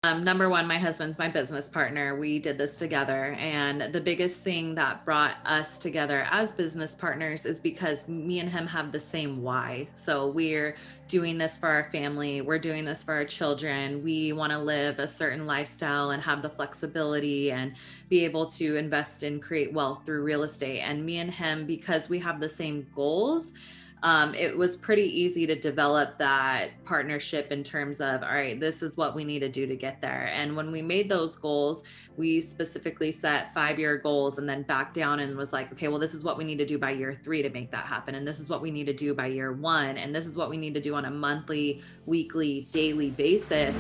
Number one, my husband's my business partner. We did this together. And the biggest thing that brought us together as business partners is because me and him have the same why. So we're doing this for our family. We're doing this for our children. We want to live a certain lifestyle and have the flexibility and be able to invest and create wealth through real estate. And me and him, because we have the same goals, it was pretty easy to develop that partnership in terms of, all right, this is what we need to do to get there. And when we made those goals, we specifically set 5-year goals and then backed down and was like, okay, well, this is what we need to do by year 3 to make that happen. And this is what we need to do by year 1. And this is what we need to do on a monthly, weekly, daily basis.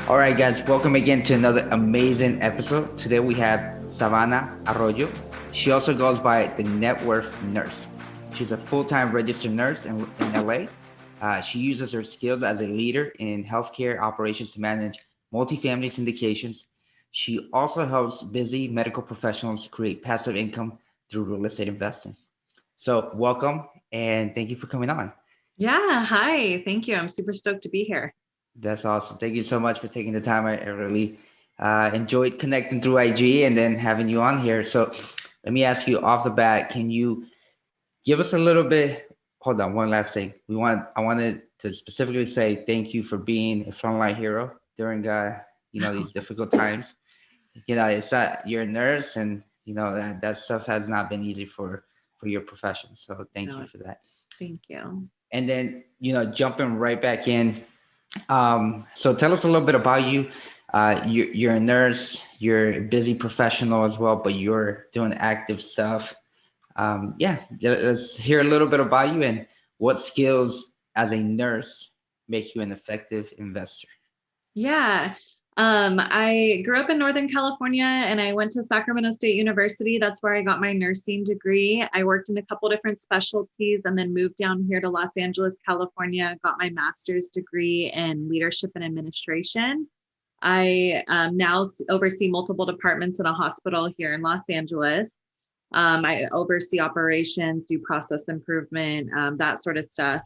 All right, guys, welcome again to another amazing episode. Today we have Savannah Arroyo. She also goes by the Networth nurse. She's a full-time registered nurse in LA. She uses her skills as a leader in healthcare operations to manage multifamily syndications. She also helps busy medical professionals create passive income through real estate investing. So welcome, and thank you for coming on. Yeah, hi, thank you. I'm super stoked to be here. That's awesome. Thank you so much for taking the time. I really enjoyed connecting through IG and then having you on here. So let me ask you off the bat, can you give us a little bit? Hold on, one last thing. I wanted to specifically say thank you for being a frontline hero during these difficult times. It's you're a nurse, and that stuff has not been easy for your profession. So thank you for that. Thank you. And then jumping right back in. So tell us a little bit about you. You're a nurse, you're a busy professional as well, but you're doing active stuff. Let's hear a little bit about you and what skills as a nurse make you an effective investor. Yeah. I grew up in Northern California and I went to Sacramento State University. That's where I got my nursing degree. I worked in a couple different specialties and then moved down here to Los Angeles, California, got my master's degree in leadership and administration. I now oversee multiple departments in a hospital here in Los Angeles. I oversee operations, do process improvement, that sort of stuff.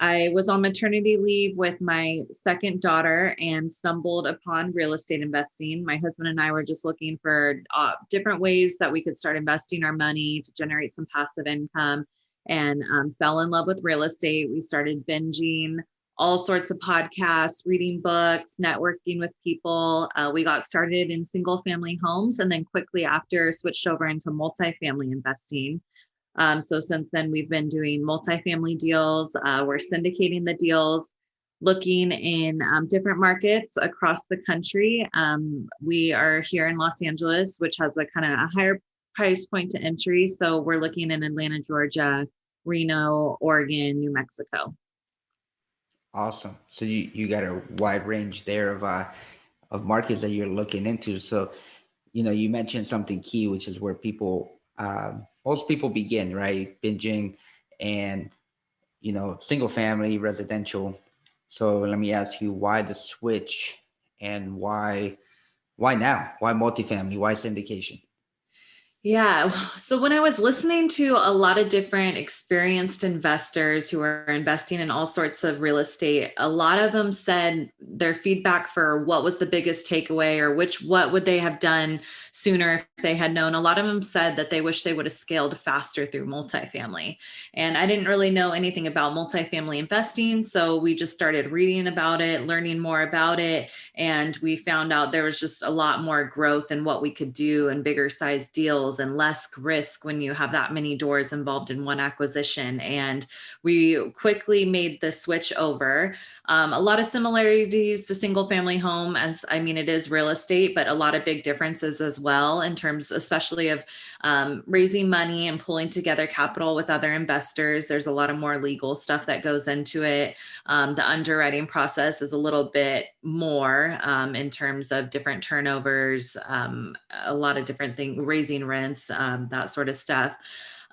I was on maternity leave with my second daughter and stumbled upon real estate investing. My husband and I were just looking for different ways that we could start investing our money to generate some passive income, and fell in love with real estate. We started binging all sorts of podcasts, reading books, networking with people. We got started in single family homes and then quickly after switched over into multifamily investing. So since then, we've been doing multifamily deals. We're syndicating the deals, looking in different markets across the country. We are here in Los Angeles, which has a kind of a higher price point to entry. So we're looking in Atlanta, Georgia, Reno, Oregon, New Mexico. Awesome. So you got a wide range there of markets that you're looking into. So, you mentioned something key, which is where most people begin, right? Binging and, single family residential. So let me ask you, why the switch and why now? Why multifamily? Why syndication? Yeah. So when I was listening to a lot of different experienced investors who are investing in all sorts of real estate, a lot of them said their feedback for what was the biggest takeaway or what would they have done sooner if they had known. A lot of them said that they wish they would have scaled faster through multifamily. And I didn't really know anything about multifamily investing. So we just started reading about it, learning more about it. And we found out there was just a lot more growth in what we could do and bigger size deals and less risk when you have that many doors involved in one acquisition. And we quickly made the switch over. A lot of similarities to single family home, it is real estate, but a lot of big differences as well in terms, especially of raising money and pulling together capital with other investors. There's a lot of more legal stuff that goes into it. The underwriting process is a little bit more in terms of different turnovers, a lot of different things, raising rents, that sort of stuff.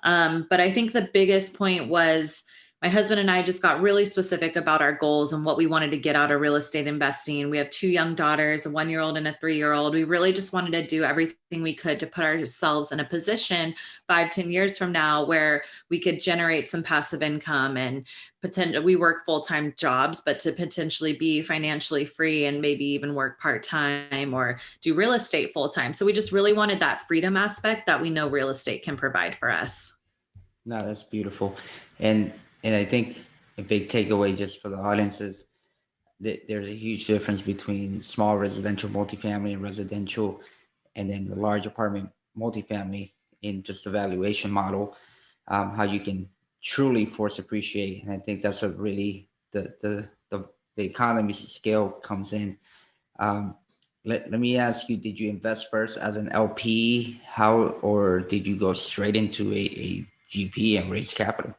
But I think the biggest point was my husband and I just got really specific about our goals and what we wanted to get out of real estate investing. We have 2 young daughters, a 1-year-old and a 3-year-old. We really just wanted to do everything we could to put ourselves in a position 5-10 years from now where we could generate some passive income and we work full-time jobs, but to potentially be financially free and maybe even work part-time or do real estate full-time. So we just really wanted that freedom aspect that we know real estate can provide for us. No, that's beautiful. And I think a big takeaway just for the audience is that there's a huge difference between small residential multifamily and residential, and then the large apartment multifamily in just the valuation model, how you can truly force appreciate. And I think that's what really the economies of scale comes in. Let me ask you, did you invest first as an LP? Or did you go straight into a GP and raise capital?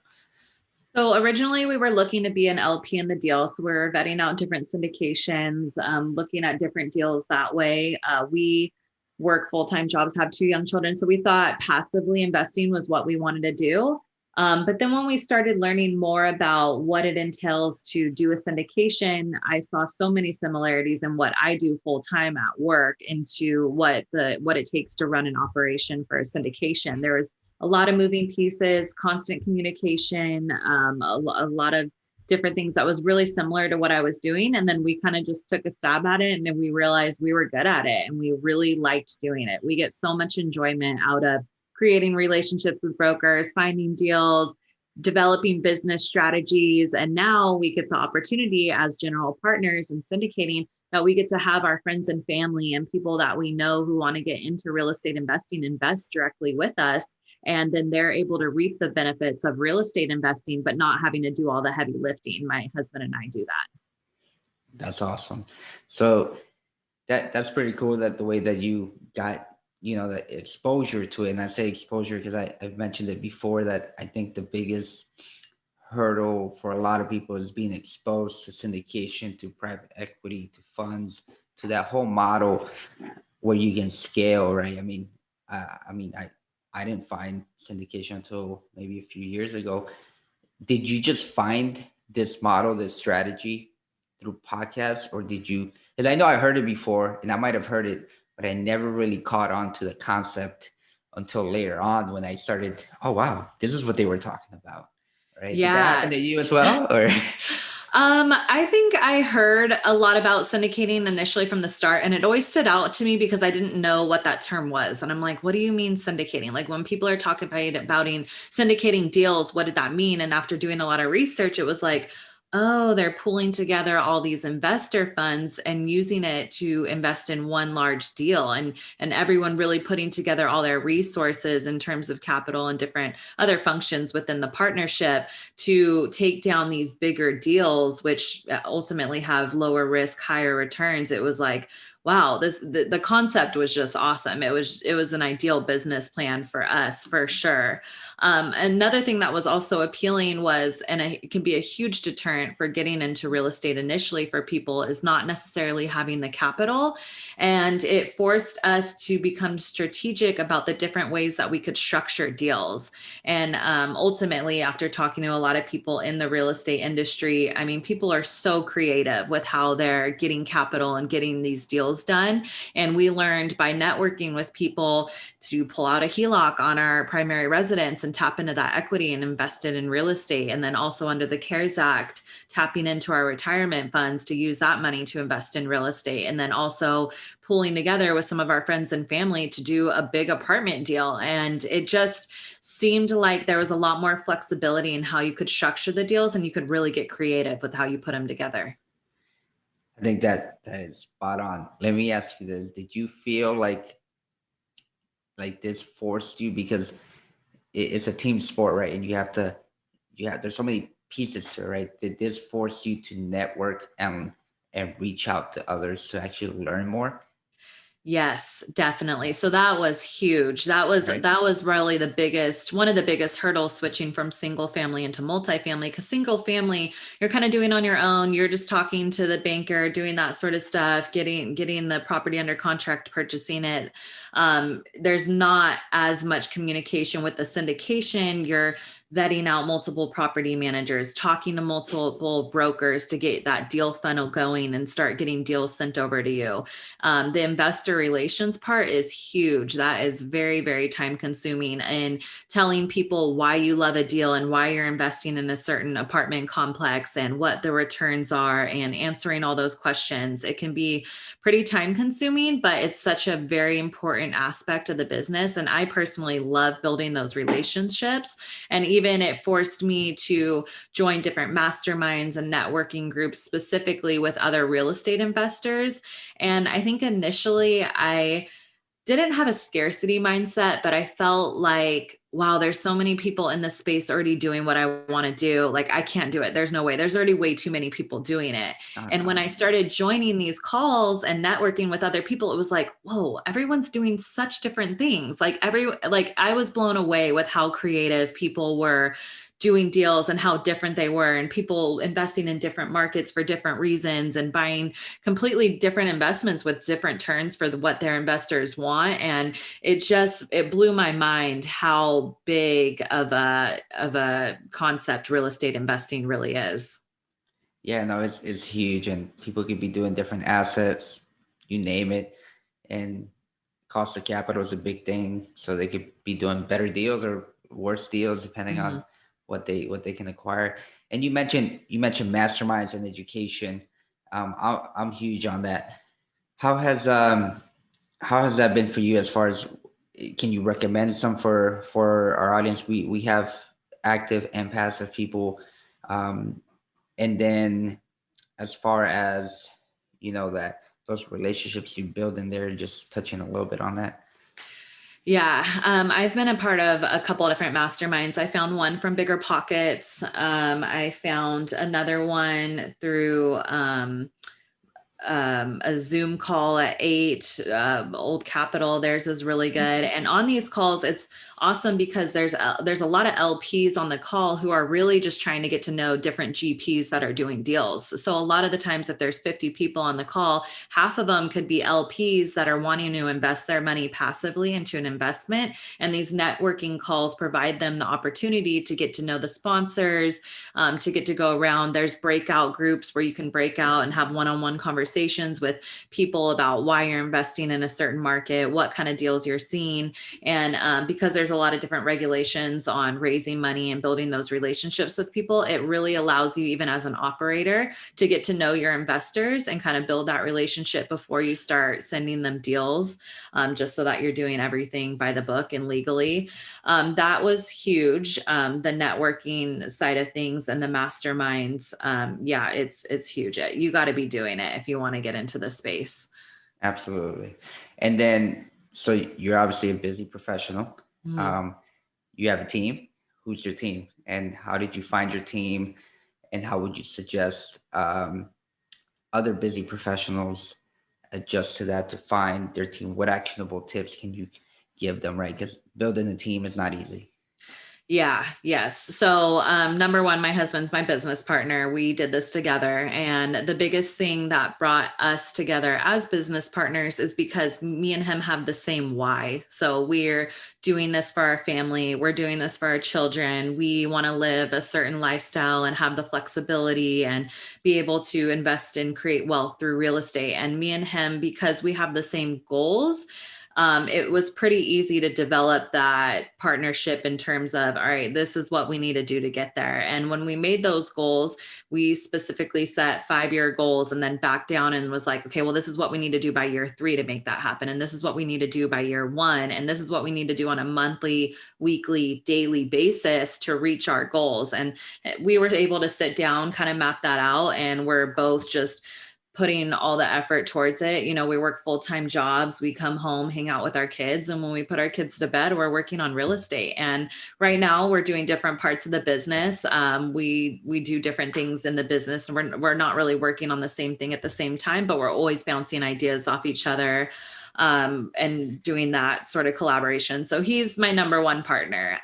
So originally we were looking to be an LP in the deal. So we were vetting out different syndications, looking at different deals that way. We work full-time jobs, have 2 young children. So we thought passively investing was what we wanted to do. But then when we started learning more about what it entails to do a syndication, I saw so many similarities in what I do full-time at work into what it takes to run an operation for a syndication. There was a lot of moving pieces, constant communication, a lot of different things that was really similar to what I was doing. And then we kind of just took a stab at it and then we realized we were good at it and we really liked doing it. We get so much enjoyment out of creating relationships with brokers, finding deals, developing business strategies. And now we get the opportunity as general partners and syndicating that we get to have our friends and family and people that we know who want to get into real estate investing invest directly with us. And then they're able to reap the benefits of real estate investing, but not having to do all the heavy lifting. My husband and I do that. That's awesome. So that's pretty cool, that the way that you got, the exposure to it. And I say exposure because I've mentioned it before, that I think the biggest hurdle for a lot of people is being exposed to syndication, to private equity, to funds, to that whole model where you can scale, right? I didn't find syndication until maybe a few years ago. Did you just find this model, this strategy through podcasts, or did you, because I know I heard it before and I might have heard it, but I never really caught on to the concept until later on when I started, oh, wow, this is what they were talking about, right? Yeah. Did that happen to you as well? Or I think I heard a lot about syndicating initially from the start, and it always stood out to me because I didn't know what that term was. And I'm like, what do you mean syndicating? Like when people are talking about syndicating deals, what did that mean? And after doing a lot of research, it was like, oh, they're pulling together all these investor funds and using it to invest in one large deal, and everyone really putting together all their resources in terms of capital and different other functions within the partnership to take down these bigger deals, which ultimately have lower risk, higher returns. It was like, wow, the concept was just awesome. It was an ideal business plan for us, for sure. Another thing that was also appealing was, and it can be a huge deterrent for getting into real estate initially for people, is not necessarily having the capital. And it forced us to become strategic about the different ways that we could structure deals. And ultimately, after talking to a lot of people in the real estate industry, I mean, people are so creative with how they're getting capital and getting these deals done. And we learned by networking with people to pull out a HELOC on our primary residence and tap into that equity and invest it in real estate. And then also under the CARES Act, tapping into our retirement funds to use that money to invest in real estate. And then also pulling together with some of our friends and family to do a big apartment deal. And it just seemed like there was a lot more flexibility in how you could structure the deals, and you could really get creative with how you put them together. I think that is spot on. Let me ask you this. Did you feel like this forced you, because it's a team sport, right? And there's so many pieces to it, right? Did this force you to network and reach out to others to actually learn more? Yes, definitely. So that was huge. That was really one of the biggest hurdles, switching from single family into multifamily, because single family, you're kind of doing on your own. You're just talking to the banker, doing that sort of stuff, getting the property under contract, purchasing it. There's not as much communication with the syndication. You're vetting out multiple property managers, talking to multiple brokers to get that deal funnel going and start getting deals sent over to you. The investor relations part is huge. That is very, very time consuming, and telling people why you love a deal and why you're investing in a certain apartment complex and what the returns are, and answering all those questions. It can be pretty time consuming, but it's such a very important aspect of the business. And I personally love building those relationships. And even it forced me to join different masterminds and networking groups specifically with other real estate investors. And I think initially I didn't have a scarcity mindset, but I felt like, wow, there's so many people in this space already doing what I want to do. Like, I can't do it. There's no way. There's already way too many people doing it. And when I started joining these calls and networking with other people, it was like, whoa, everyone's doing such different things. Like I was blown away with how creative people were doing deals and how different they were, and people investing in different markets for different reasons and buying completely different investments with different turns for what their investors want. And it blew my mind how big of a concept real estate investing really is. Yeah, no, it's huge, and people could be doing different assets, you name it, and cost of capital is a big thing. So they could be doing better deals or worse deals depending on what they can acquire. And you mentioned masterminds and education. I'm huge on that. How has that been for you? As far as, can you recommend some for our audience? We have active and passive people, and then as far as that those relationships you build in there, just touching a little bit on that. Yeah, I've been a part of a couple of different masterminds. I found one from Bigger Pockets. I found another one through a Zoom call at 8, Old Capital. Theirs is really good. And on these calls, it's awesome because there's a lot of LPs on the call who are really just trying to get to know different GPs that are doing deals. So a lot of the times, if there's 50 people on the call, half of them could be LPs that are wanting to invest their money passively into an investment. And these networking calls provide them the opportunity to get to know the sponsors, to get to go around. There's breakout groups where you can break out and have one-on-one conversations with people about why you're investing in a certain market, what kind of deals you're seeing. And because there's a lot of different regulations on raising money and building those relationships with people, it really allows you, even as an operator, to get to know your investors and kind of build that relationship before you start sending them deals, just so that you're doing everything by the book and legally. That was huge. The networking side of things and the masterminds. Yeah, it's huge. You got to be doing it if you want to get into the space. Absolutely. And then, so you're obviously a busy professional. You have a team. Who's your team, and how did you find your team, and how would you suggest other busy professionals adjust to that to find their team? What actionable tips can you give them, right? Because building a team is not easy. Yeah. Yes. So, number one, my husband's my business partner. We did this together. And the biggest thing that brought us together as business partners is because me and him have the same why. So we're doing this for our family. We're doing this for our children. We want to live a certain lifestyle and have the flexibility and be able to invest and create wealth through real estate. And me and him, because we have the same goals, it was pretty easy to develop that partnership in terms of, all right, this is what we need to do to get there. And when we made those goals, we specifically set 5-year goals and then backed down and was like, okay, well, this is what we need to do by year 3 to make that happen. And this is what we need to do by year 1. And this is what we need to do on a monthly, weekly, daily basis to reach our goals. And we were able to sit down, kind of map that out. And we're both just putting all the effort towards it. You know, we work full-time jobs, we come home, hang out with our kids. And when we put our kids to bed, we're working on real estate. And right now we're doing different parts of the business. We do different things in the business, and we're not really working on the same thing at the same time, but we're always bouncing ideas off each other and doing that sort of collaboration. So he's my number one partner.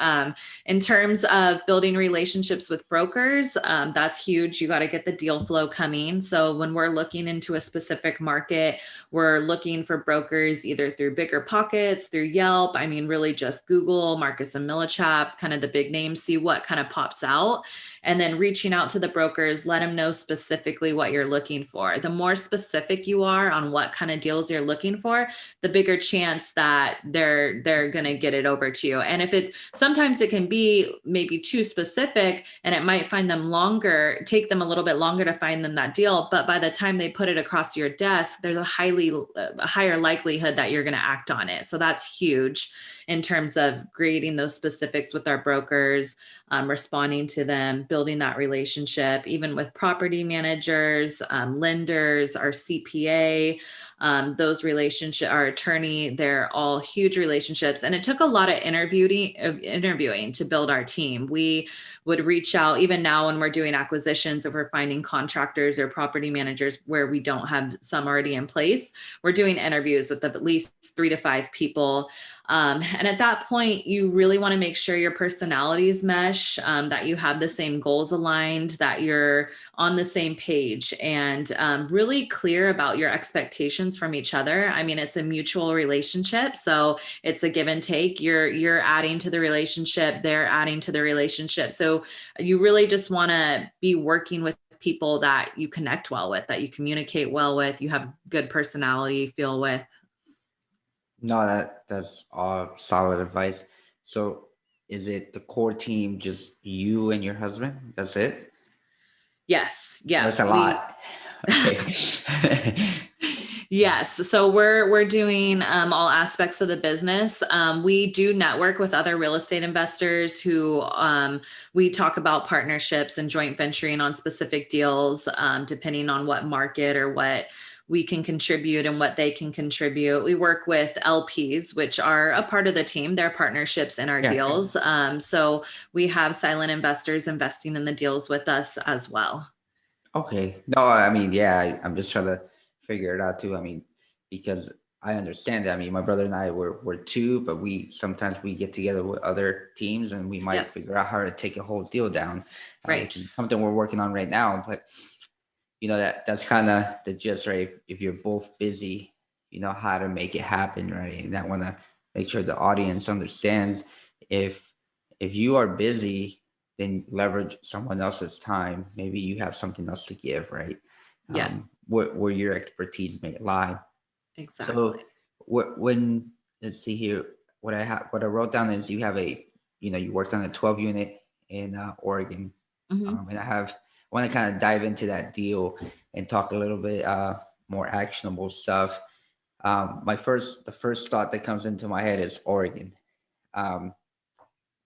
In terms of building relationships with brokers, that's huge. You got to get the deal flow coming. So when we're looking into a specific market, we're looking for brokers either through Bigger Pockets, through Yelp. I mean, really just Google, Marcus and Millichap, kind of the big names, see what kind of pops out. And then reaching out to the brokers, let them know specifically what you're looking for. The more specific you are on what kind of deals you're looking for, the bigger chance that they're going to get it over to you. And if sometimes it can be maybe too specific, and it might take them a little bit longer to find them that deal. But by the time they put it across your desk, there's a higher likelihood that you're going to act on it. So that's huge in terms of creating those specifics with our brokers, responding to them, building that relationship, even with property managers, lenders, our CPA, those relationships, our attorney, they're all huge relationships. And it took a lot of interviewing to build our team. We would reach out, even now when we're doing acquisitions, if we're finding contractors or property managers where we don't have some already in place, we're doing interviews with at least 3 to 5 people. And at that point, you really want to make sure your personalities mesh, that you have the same goals aligned, that you're on the same page, and really clear about your expectations from each other. I mean, it's a mutual relationship, so it's a give and take. You're adding to the relationship, they're adding to the relationship. So you really just want to be working with people that you connect well with, that you communicate well with, you have good personality feel with. No, that's all solid advice. So is it the core team, just you and your husband? That's it? Yes. Yeah. That's a lot. Okay. Yes. So we're doing all aspects of the business. We do network with other real estate investors who we talk about partnerships and joint venturing on specific deals, depending on what market or what we can contribute and what they can contribute. We work with LPs, which are a part of the team. They're partnerships in our deals. So we have silent investors investing in the deals with us as well. Okay. No, I mean, yeah, I'm just trying to figure it out too. I mean, because I understand that. I mean, my brother and I we're 2, but sometimes we get together with other teams and we might figure out how to take a whole deal down, which is something we're working on right now. But you know, that's kind of the gist, right? If you're both busy, you know how to make it happen, right? And I want to make sure the audience understands if you are busy, then leverage someone else's time. Maybe you have something else to give, right? Yeah. Where your expertise may lie. Exactly. So when let's see here, what I wrote down is you worked on a 12 unit in Oregon, and I want to kind of dive into that deal and talk a little bit more actionable stuff. The first thought that comes into my head is Oregon.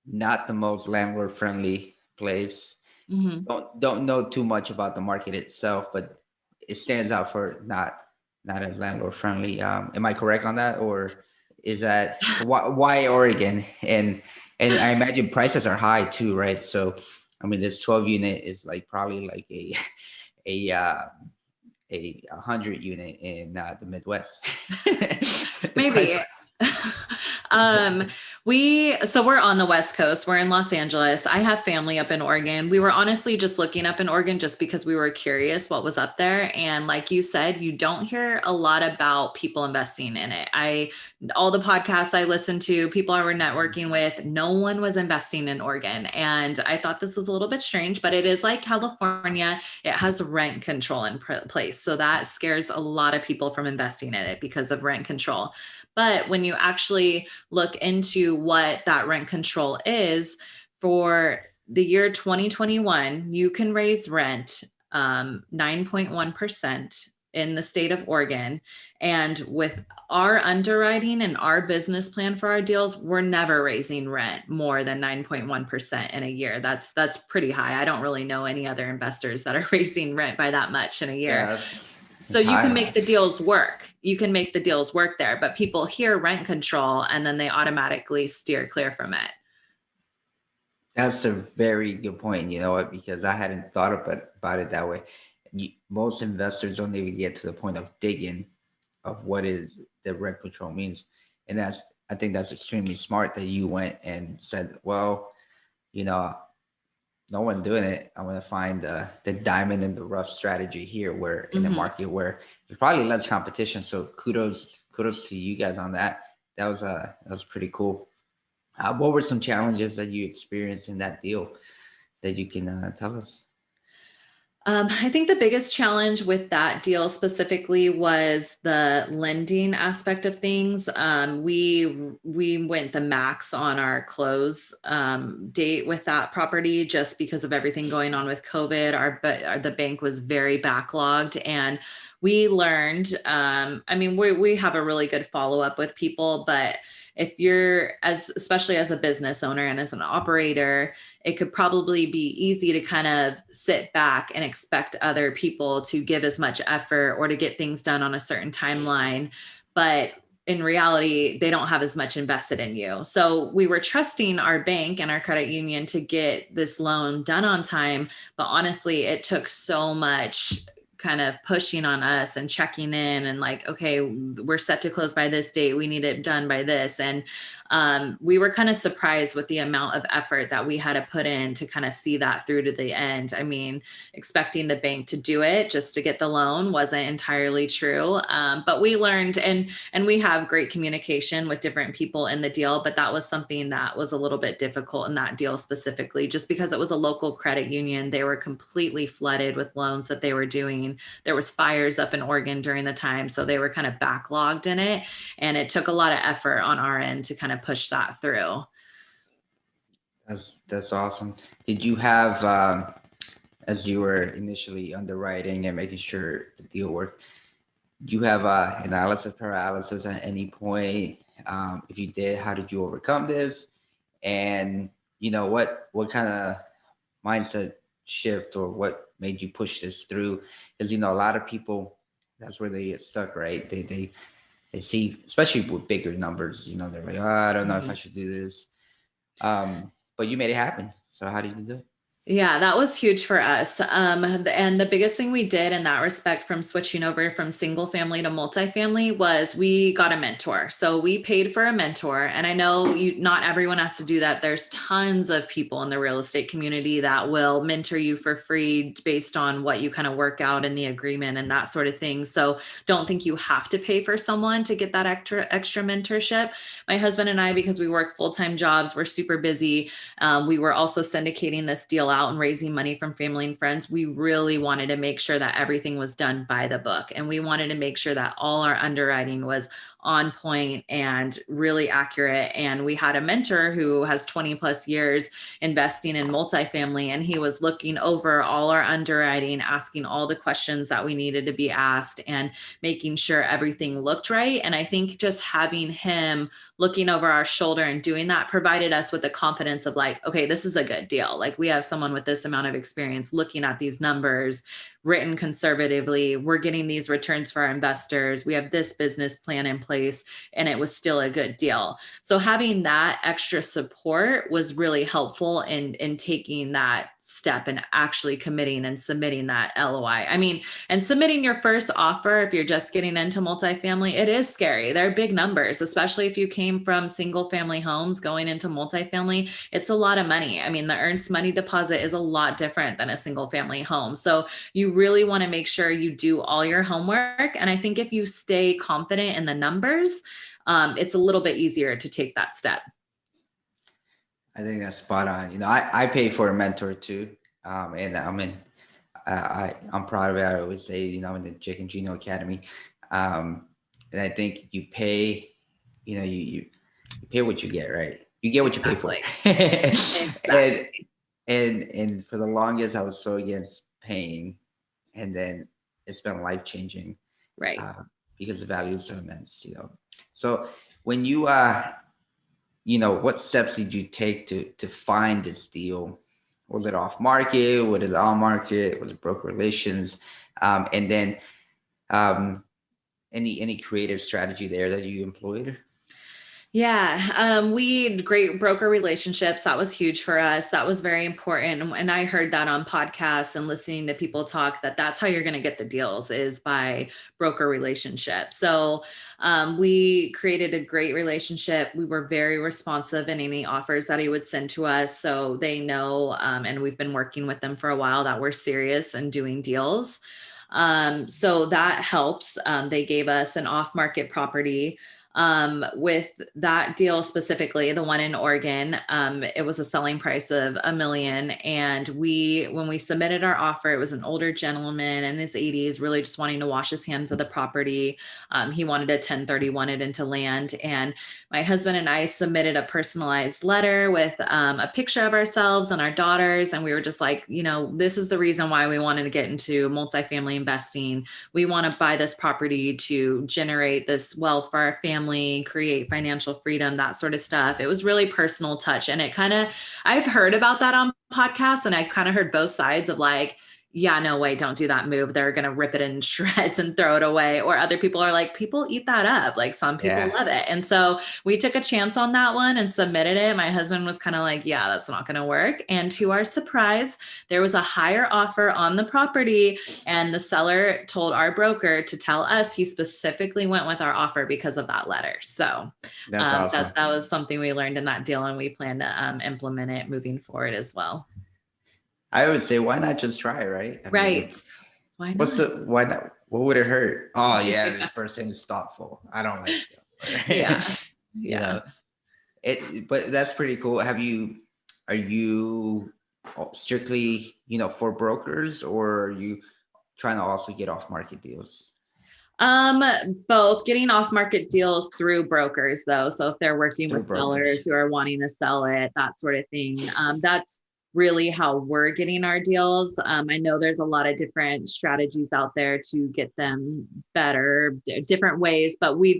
Not the most landlord friendly place. Don't know too much about the market itself, but it stands out for not as landlord friendly. Am I correct on that, or is that why Oregon? And I imagine prices are high too, right? So I mean, this 12 unit is probably like a 100 unit in the Midwest. Maybe. We're on the West Coast. We're in Los Angeles. I have family up in Oregon. We were honestly just looking up in Oregon just because we were curious what was up there. And like you said, you don't hear a lot about people investing in it. All the podcasts I listened to, people I were networking with, no one was investing in Oregon. And I thought this was a little bit strange, but it is like California. It has rent control in place. So that scares a lot of people from investing in it because of rent control. But when you actually look into what that rent control is for the year 2021, you can raise rent 9.1% in the state of Oregon. And with our underwriting and our business plan for our deals, we're never raising rent more than 9.1% in a year. That's pretty high. I don't really know any other investors that are raising rent by that much in a year. Yeah, so you can make the deals work. You can make the deals work there, but people hear rent control and then they automatically steer clear from it. That's a very good point. You know what? Because I hadn't thought about it that way. Most investors don't even get to the point of digging of what is the rent control means. And I think that's extremely smart that you went and said, well, you know, no one doing it. I want to find the diamond in the rough strategy here, where in the Mhm. market where there's probably less competition. So kudos to you guys on that. That was pretty cool. What were some challenges that you experienced in that deal that you can tell us? I think the biggest challenge with that deal specifically was the lending aspect of things. We went the max on our close date with that property just because of everything going on with COVID. The bank was very backlogged, and we learned. I mean, we have a really good follow up with people, but if you're especially as a business owner and as an operator, it could probably be easy to kind of sit back and expect other people to give as much effort or to get things done on a certain timeline. But in reality, they don't have as much invested in you. So we were trusting our bank and our credit union to get this loan done on time. But honestly, it took so much kind of pushing on us and checking in and like, okay, we're set to close by this date. We need it done by this. And we were kind of surprised with the amount of effort that we had to put in to kind of see that through to the end. I mean, expecting the bank to do it just to get the loan wasn't entirely true. But we learned, and we have great communication with different people in the deal, but that was something that was a little bit difficult in that deal specifically, just because it was a local credit union. They were completely flooded with loans that they were doing. There was fires up in Oregon during the time, so they were kind of backlogged in it, and it took a lot of effort on our end to kind of push that through. That's awesome. Did you have as you were initially underwriting and making sure the deal worked, do you have analysis paralysis at any point? If you did, how did you overcome this? And what kind of mindset shift or what made you push this through? Because a lot of people, that's where they get stuck, right? They see, especially with bigger numbers, they're like, oh, I don't know if I should do this. But you made it happen. So how did you do it? Yeah, that was huge for us. And the biggest thing we did in that respect from switching over from single family to multifamily was we got a mentor. So we paid for a mentor. And I know not everyone has to do that. There's tons of people in the real estate community that will mentor you for free based on what you kind of work out in the agreement and that sort of thing. So don't think you have to pay for someone to get that extra mentorship. My husband and I, because we work full-time jobs, we're super busy. We were also syndicating this deal out and raising money from family and friends. We really wanted to make sure that everything was done by the book. And we wanted to make sure that all our underwriting was on point and really accurate. And we had a mentor who has 20 plus years investing in multifamily, and he was looking over all our underwriting, asking all the questions that we needed to be asked and making sure everything looked right. And I think just having him looking over our shoulder and doing that provided us with the confidence of like, okay, this is a good deal. Like we have someone with this amount of experience looking at these numbers, written conservatively. We're getting these returns for our investors. We have this business plan in place, and it was still a good deal. So having that extra support was really helpful in taking that step and actually committing and submitting that LOI. I mean, and submitting your first offer, if you're just getting into multifamily, it is scary. They're big numbers, especially if you came from single family homes going into multifamily. It's a lot of money. I mean, the earnest money deposit is a lot different than a single family home. So you really want to make sure you do all your homework. And I think if you stay confident in the numbers, it's a little bit easier to take that step. I think that's spot on. I pay for a mentor too. And I'm proud of it. I always say, in the Jake and Gino Academy. And I think you pay, you pay what you get, right? You get what you pay for. Exactly. And for the longest, I was so against paying, and then it's been life changing, Right. Because the value is so immense. So when you what steps did you take to find this deal? Was it off market? Was it on market? Was it broker relations? And then any creative strategy there that you employed? Yeah, we great broker relationships. That was huge for us. That was very important. And I heard that on podcasts and listening to people talk that that's how you're going to get the deals is by broker relationship. So we created a great relationship. We were very responsive in any offers that he would send to us. So they know, and we've been working with them for a while that we're serious and doing deals. So that helps. They gave us an off-market property. With that deal specifically, the one in Oregon, it was a selling price of $1 million. And when we submitted our offer, it was an older gentleman in his 80s, really just wanting to wash his hands of the property. He wanted a 1031 it into land. And my husband and I submitted a personalized letter with a picture of ourselves and our daughters. And we were just like, this is the reason why we wanted to get into multifamily investing. We want to buy this property to generate this wealth for our family, create financial freedom, that sort of stuff. It was really personal touch. And I've heard about that on podcasts, and I kind of heard both sides of like, yeah, no way, don't do that move. They're going to rip it in shreds and throw it away. Or other people are like, people eat that up. Like some people love it. And so we took a chance on that one and submitted it. My husband was kind of like, yeah, that's not going to work. And to our surprise, there was a higher offer on the property. And the seller told our broker to tell us he specifically went with our offer because of that letter. So That's awesome. that was something we learned in that deal, and we plan to implement it moving forward as well. I would say, why not just try, right? I Right. mean, Why not? why not? What would it hurt? Oh yeah, this person is thoughtful. I don't like it. Yeah. Yeah. But that's pretty cool. Are you strictly, for brokers, or are you trying to also get off market deals? Both. Getting off market deals through brokers though. So if they're working with sellers who are wanting to sell it, that sort of thing. That's really how we're getting our deals. I know there's a lot of different strategies out there to get them better, different ways, but we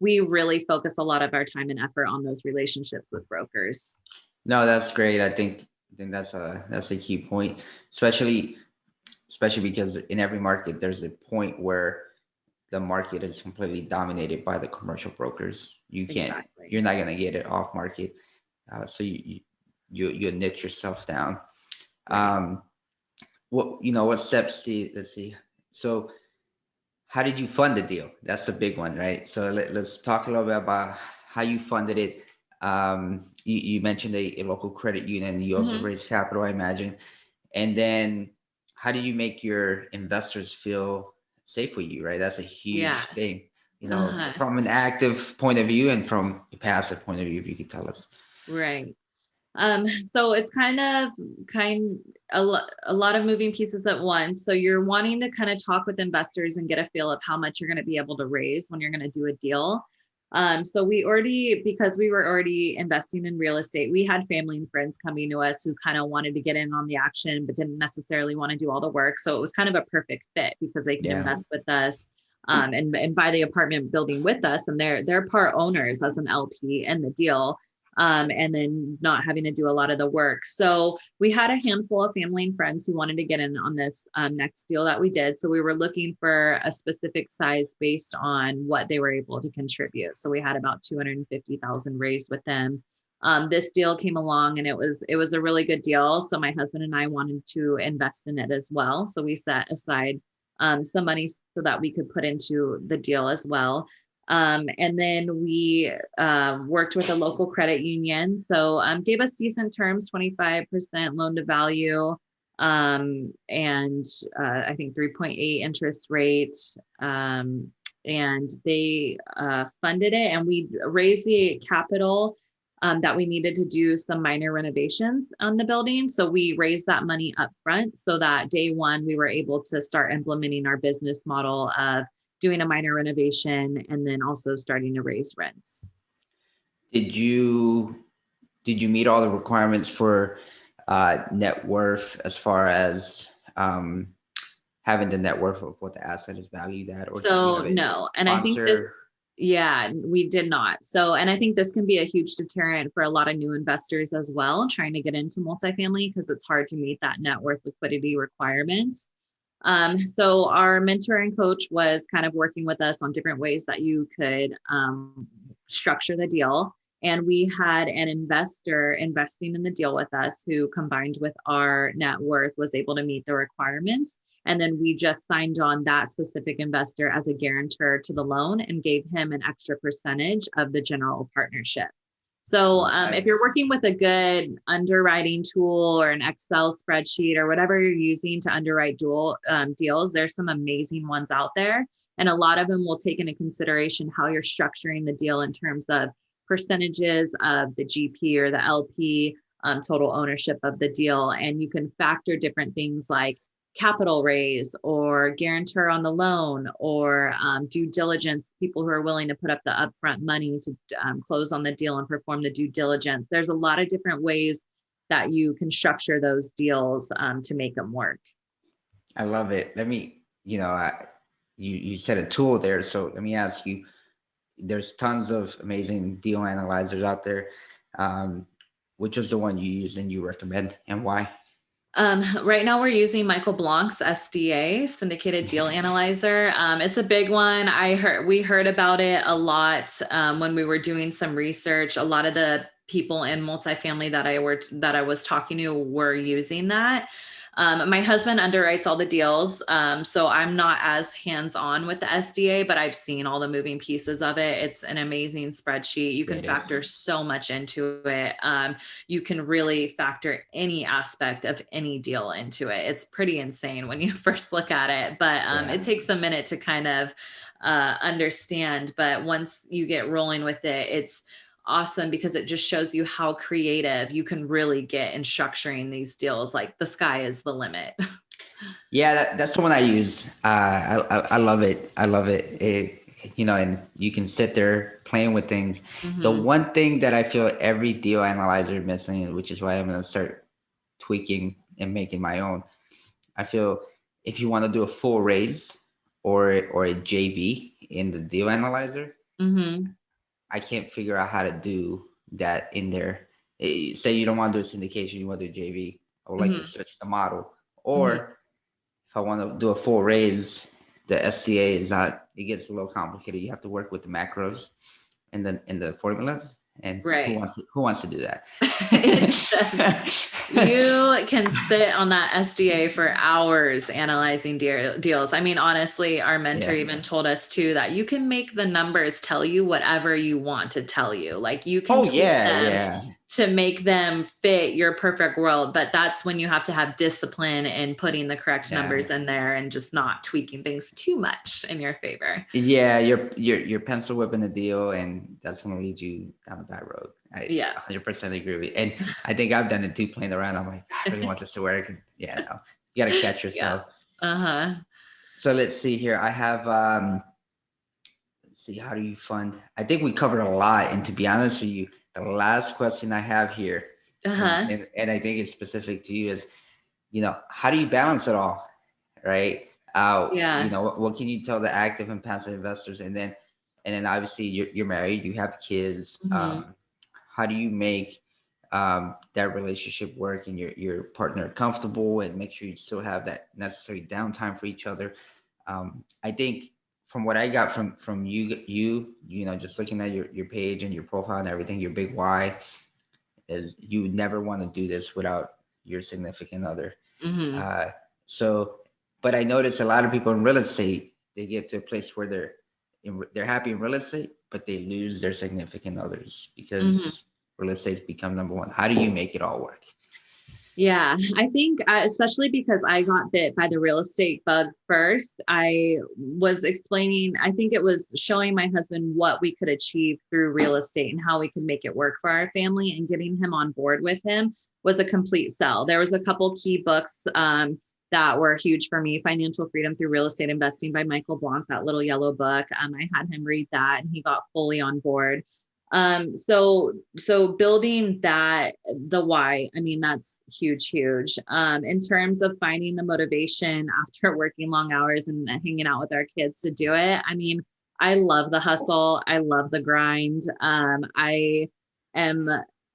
really focus a lot of our time and effort on those relationships with brokers. No, that's great. I think that's a key point, especially because in every market there's a point where the market is completely dominated by the commercial brokers. You're not going to get it off market. So you niche yourself down. What steps let's see. So how did you fund the deal? That's the big one, right? So let's talk a little bit about how you funded it. You mentioned a local credit union. You also raised capital, I imagine. And then how do you make your investors feel safe with you, right? That's a huge thing, from an active point of view and from a passive point of view, if you could tell us. Right. So it's a lot of moving pieces at once. So you're wanting to kind of talk with investors and get a feel of how much you're going to be able to raise when you're going to do a deal. So because we were already investing in real estate, we had family and friends coming to us who kind of wanted to get in on the action, but didn't necessarily want to do all the work. So it was kind of a perfect fit because they can invest with us, and buy the apartment building with us. And they're part owners as an LP in the deal. And then not having to do a lot of the work. So we had a handful of family and friends who wanted to get in on this next deal that we did. So we were looking for a specific size based on what they were able to contribute. So we had about 250,000 raised with them. This deal came along and it was a really good deal. So my husband and I wanted to invest in it as well. So we set aside some money so that we could put into the deal as well. And then we worked with a local credit union. So gave us decent terms, 25% loan to value, and I think 3.8 interest rate. And they funded it, and we raised the capital that we needed to do some minor renovations on the building. So we raised that money up front so that day one, we were able to start implementing our business model of doing a minor renovation and then also starting to raise rents. Did you meet all the requirements for net worth as far as having the net worth of what the asset is valued at? Or no. And I think we did not. So, and I think this can be a huge deterrent for a lot of new investors as well, trying to get into multifamily because it's hard to meet that net worth liquidity requirements. So our mentor and coach was kind of working with us on different ways that you could structure the deal. And we had an investor investing in the deal with us who, combined with our net worth, was able to meet the requirements. And then we just signed on that specific investor as a guarantor to the loan and gave him an extra percentage of the general partnership. So if you're working with a good underwriting tool or an Excel spreadsheet or whatever you're using to underwrite deals, there's some amazing ones out there. And a lot of them will take into consideration how you're structuring the deal in terms of percentages of the GP or the LP, total ownership of the deal. And you can factor different things like capital raise or guarantor on the loan or due diligence, people who are willing to put up the upfront money to close on the deal and perform the due diligence. There's a lot of different ways that you can structure those deals to make them work. I love it. Let me, you said a tool there. So let me ask you, there's tons of amazing deal analyzers out there. Which is the one you use and you recommend, and why? Right now we're using Michael Blanc's SDA, Syndicated Deal Analyzer. It's a big one. We heard about it a lot when we were doing some research. A lot of the people in multifamily that I was talking to were using that. My husband underwrites all the deals, so I'm not as hands-on with the SDA, but I've seen all the moving pieces of it. It's an amazing spreadsheet. You can factor so much into it. You can really factor any aspect of any deal into it. It's pretty insane when you first look at it, but it takes a minute to kind of understand. But once you get rolling with it, it's awesome because it just shows you how creative you can really get in structuring these deals. Like the sky is the limit. Yeah, that's the one I use. I love it. I love it. And you can sit there playing with things. Mm-hmm. The one thing that I feel every deal analyzer is missing, which is why I'm going to start tweaking and making my own. I feel if you want to do a full raise or a JV in the deal analyzer, mm-hmm. I can't figure out how to do that in there. Say you don't want to do a syndication, you want to do a JV. I would like to switch the model. Or if I want to do a full raise, the SDA is not, it gets a little complicated. You have to work with the macros and the formulas. And who wants to do that? You can sit on that SDA for hours analyzing deals. I mean, honestly, our mentor even told us too that you can make the numbers tell you whatever you want to tell you. Like you can tweak them to make them fit your perfect world, but that's when you have to have discipline in putting the correct numbers in there and just not tweaking things too much in your favor. Yeah, you're pencil whipping the deal, and that's going to lead you down a bad road. I 100% agree with you. And I think I've done it too, playing around. I'm like, I really want this to work. And you got to catch yourself. So let's see here. I have, let's see, how do you fund? I think we covered a lot. And to be honest with you, the last question I have here, and I think it's specific to you, is, how do you balance it all? Right. What can you tell the active and passive investors? And then obviously you're married, you have kids. How do you make that relationship work and your partner comfortable and make sure you still have that necessary downtime for each other? I think from what I got from you, just looking at your page and your profile and everything, your big why is you would never want to do this without your significant other. But I notice a lot of people in real estate, they get to a place where they're happy in real estate, but they lose their significant others because real estate's become number one. How do you make it all work? Yeah, I think especially because I got bit by the real estate bug first, I was explaining, I think it was showing my husband what we could achieve through real estate and how we could make it work for our family, and getting him on board with him was a complete sell. There was a couple key books that were huge for me. Financial Freedom Through Real Estate Investing by Michael Blanc, that little yellow book. I had him read that and he got fully on board. So building that, the why, I mean, that's huge. In terms of finding the motivation after working long hours and hanging out with our kids to do it. I mean, I love the hustle. I love the grind.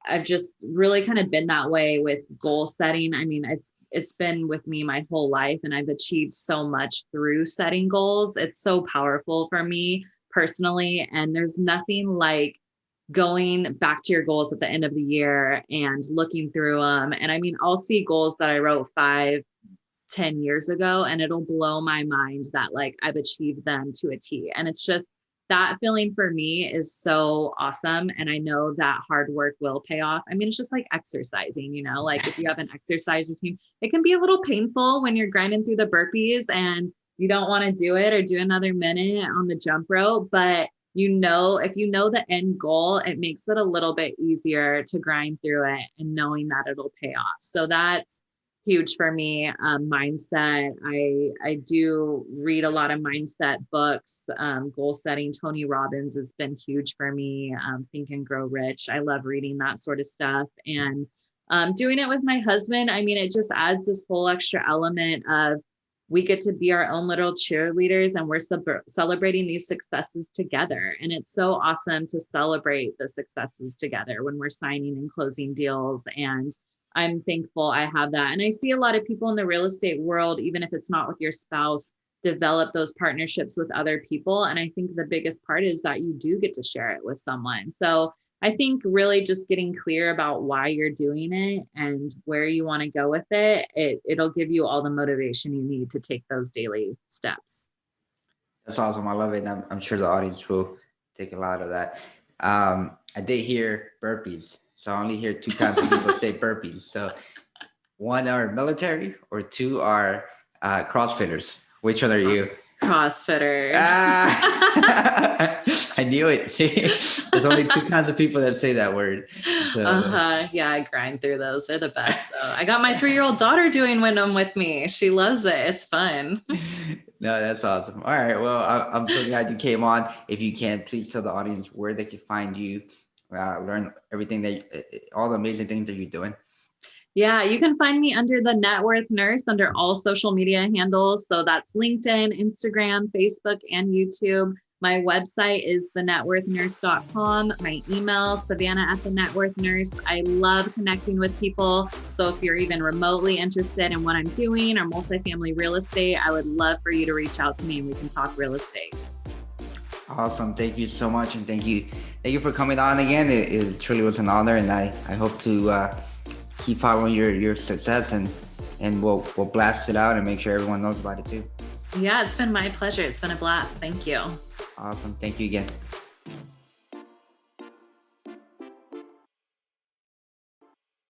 I've just really kind of been that way with goal setting. I mean, it's been with me my whole life, and I've achieved so much through setting goals. It's so powerful for me personally. And there's nothing like going back to your goals at the end of the year and looking through them. And I mean, I'll see goals that I wrote 5-10 years ago, and it'll blow my mind that like I've achieved them to a T. And it's just that feeling for me is so awesome. And I know that hard work will pay off. I mean, it's just like exercising, you know, like if you have an exercise routine, it can be a little painful when you're grinding through the burpees and you don't want to do it or do another minute on the jump rope. But you know, if you know the end goal, it makes it a little bit easier to grind through it and knowing that it'll pay off. So that's huge for me. Mindset. I do read a lot of mindset books. Goal setting. Tony Robbins has been huge for me. Think and Grow Rich. I love reading that sort of stuff. And doing it with my husband, I mean, it just adds this whole extra element of we get to be our own little cheerleaders, and we're celebrating these successes together. And it's so awesome to celebrate the successes together when we're signing and closing deals. And I'm thankful I have that. And I see a lot of people in the real estate world, even if it's not with your spouse, develop those partnerships with other people. And I think the biggest part is that you do get to share it with someone. So I think really just getting clear about why you're doing it and where you want to go with it, it'll give you all the motivation you need to take those daily steps. That's awesome. I love it. I'm sure the audience will take a lot of that. I did hear burpees. So I only hear 2 kinds of people say burpees. So 1 are military or 2 are CrossFitters. Which one are you? CrossFitter. I knew it. See, there's only 2 kinds of people that say that word. So. Yeah, I grind through those. They're the best. Though. I got my 3-year-old daughter doing them with me. She loves it. It's fun. No, that's awesome. All right. Well, I'm so glad you came on. If you can, please tell the audience where they can find you, learn everything all the amazing things that you're doing. Yeah, you can find me under the Networth Nurse under all social media handles. So that's LinkedIn, Instagram, Facebook, and YouTube. My website is thenetworthnurse.com. My email, Savannah@thenetworthnurse. I love connecting with people. So if you're even remotely interested in what I'm doing or multifamily real estate, I would love for you to reach out to me and we can talk real estate. Awesome. Thank you so much. And thank you for coming on again. It truly was an honor. And I hope to keep following your success and we'll blast it out and make sure everyone knows about it too. Yeah, it's been my pleasure. It's been a blast. Thank you. Awesome. Thank you again.